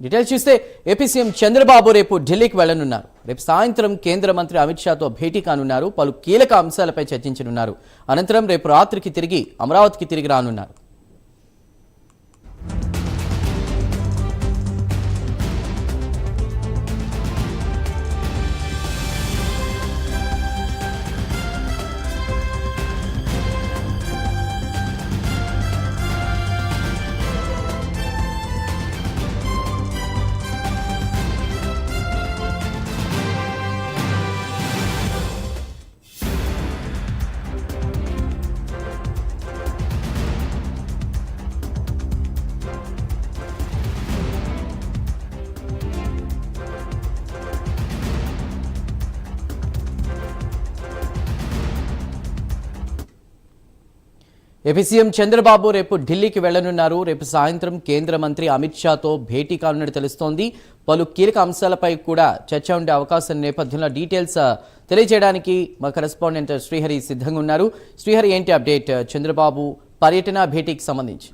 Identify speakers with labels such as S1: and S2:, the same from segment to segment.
S1: Details చూస్తే AP CM Chandrababu రేపు ఢిల్లీకి వెళ్లనున్నారు. రేపు సాయంత్రం కేంద్ర మంత్రి అమిత్ షాతో భేటీ కానున్నారు. పలు కీలక అంశాలపై చర్చించనున్నారు. అనంతరం రేపు రాత్రికి తిరిగి అమరావతికి తిరిగి రానున్నారు. ఏపీ సీఎం చంద్రబాబు రేపు ఢిల్లీకి వెళ్లనున్నారు. రేపు సాయంత్రం కేంద్ర మంత్రి అమిత్ షాతో భేటీ కానున్నట్టు తెలుస్తోంది. పలు కీలక అంశాలపై కూడా చర్చ ఉండే అవకాశం నేపథ్యంలో డీటెయిల్స్ తెలియజేయడానికి మా కరెస్పాండెంట్ శ్రీహరి సిద్ధంగా ఉన్నారు. శ్రీహరి, ఏంటి అప్డేట్ చంద్రబాబు పర్యటన భేటీకి సంబంధించి?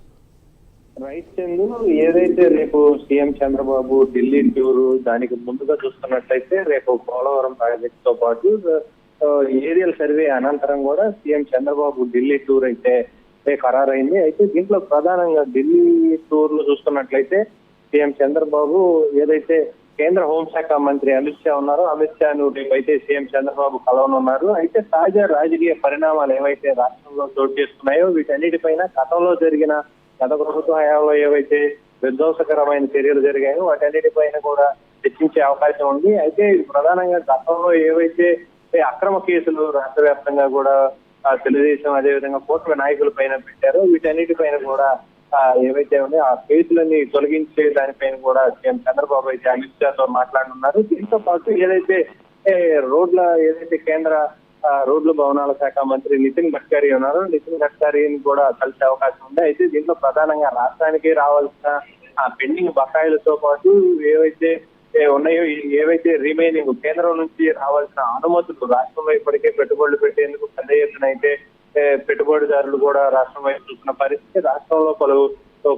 S2: రైట్ చందు, ఏదైతే రేపు సీఎం చంద్రబాబు ఢిల్లీ టూరు దానికి ముందుగా చూస్తున్నట్లయితే రేపు పోలవరం ప్రాజెక్ట్ తో పాటు ఏరియల్ సర్వే అనంతరం కూడా సీఎం చంద్రబాబు ఢిల్లీ టూర్ అయితే ఖరారైంది. అయితే దీంట్లో ప్రధానంగా ఢిల్లీ టూర్ లో చూస్తున్నట్లయితే సీఎం చంద్రబాబు ఏదైతే కేంద్ర హోంశాఖ మంత్రి అమిత్ షా ఉన్నారో అమిత్ షాను రేపు అయితే సీఎం చంద్రబాబు కలవనున్నారు. అయితే తాజా రాజకీయ పరిణామాలు ఏవైతే రాష్ట్రంలో చోటు చేసుకున్నాయో వీటన్నిటిపైన గతంలో జరిగిన గత ప్రభుత్వ హయాంలో ఏవైతే విధ్వంసకరమైన చర్యలు జరిగాయో వాటన్నిటిపైన కూడా చర్చించే అవకాశం ఉంది. అయితే ప్రధానంగా గతంలో ఏవైతే అక్రమ కేసులు రాష్ట్ర వ్యాప్తంగా కూడా తెలుగుదేశం అదేవిధంగా కూటమి నాయకుల పైన పెట్టారో వీటన్నిటిపైన కూడా ఏవైతే ఉన్నాయో ఆ కేసులని తొలగించే దానిపైన కూడా సీఎం చంద్రబాబు అయితే అమిత్ షాతో మాట్లాడుతున్నారు. దీంతో పాటు ఏదైతే కేంద్ర రోడ్లు భవనాల శాఖ మంత్రి నితిన్ గడ్కరీ ఉన్నారో నితిన్ గడ్కరీని కూడా కలిసే అవకాశం ఉంది. అయితే దీంట్లో ప్రధానంగా రాష్ట్రానికి రావాల్సిన పెండింగ్ బకాయిలతో పాటు ఏవైతే ఉన్నాయో ఏవైతే రిమైనింగ్ కేంద్రం నుంచి రావాల్సిన అనుమతులు రాష్ట్రంలో ఇప్పటికే పెట్టుబడులు పెట్టేందుకు పెద్ద ఎత్తున అయితే పెట్టుబడిదారులు కూడా రాష్ట్రం వైపు చూస్తున్న పరిస్థితి. రాష్ట్రంలో పలు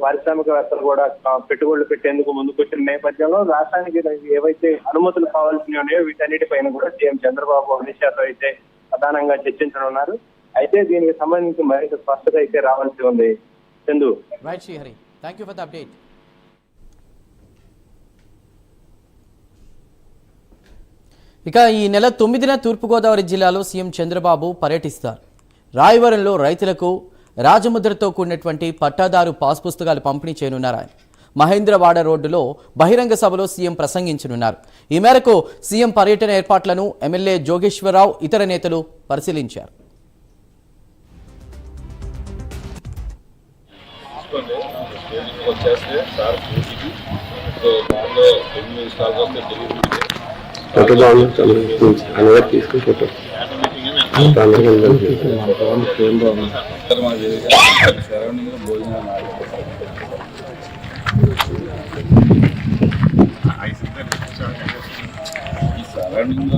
S2: పారిశ్రామికవేత్తలు కూడా పెట్టుబడులు పెట్టేందుకు ముందుకొచ్చిన నేపథ్యంలో రాష్ట్రానికి ఏవైతే అనుమతులు కావాల్సినవి ఉన్నాయో వీటన్నిటిపైన కూడా సీఎం చంద్రబాబు అమిత్ షాతో అయితే ప్రధానంగా చర్చించనున్నారు. అయితే దీనికి సంబంధించి మరింత స్పష్టత అయితే రావాల్సి ఉంది. Chandu,
S1: right Srihari, thank you for the update. ఇక ఈ నెల 9న తూర్పుగోదావరి జిల్లాలో సీఎం చంద్రబాబు పర్యటిస్తారు. రాయవరంలో రైతులకు రాజముద్రతో కూడినటువంటి పట్టాదారు పాస్ పుస్తకాలు పంపిణీ చేయనున్నారు. ఆయన మహేంద్రవాడ రోడ్డులో బహిరంగ సభలో సీఎం ప్రసంగించనున్నారు. ఈ మేరకు సీఎం పర్యటన ఏర్పాట్లను ఎమ్మెల్యే జోగేశ్వరరావు ఇతర నేతలు పరిశీలించారు.
S3: ఫోటో బాగుంది, అందరూ తీసుకుని ఫోటో సరౌండింగ్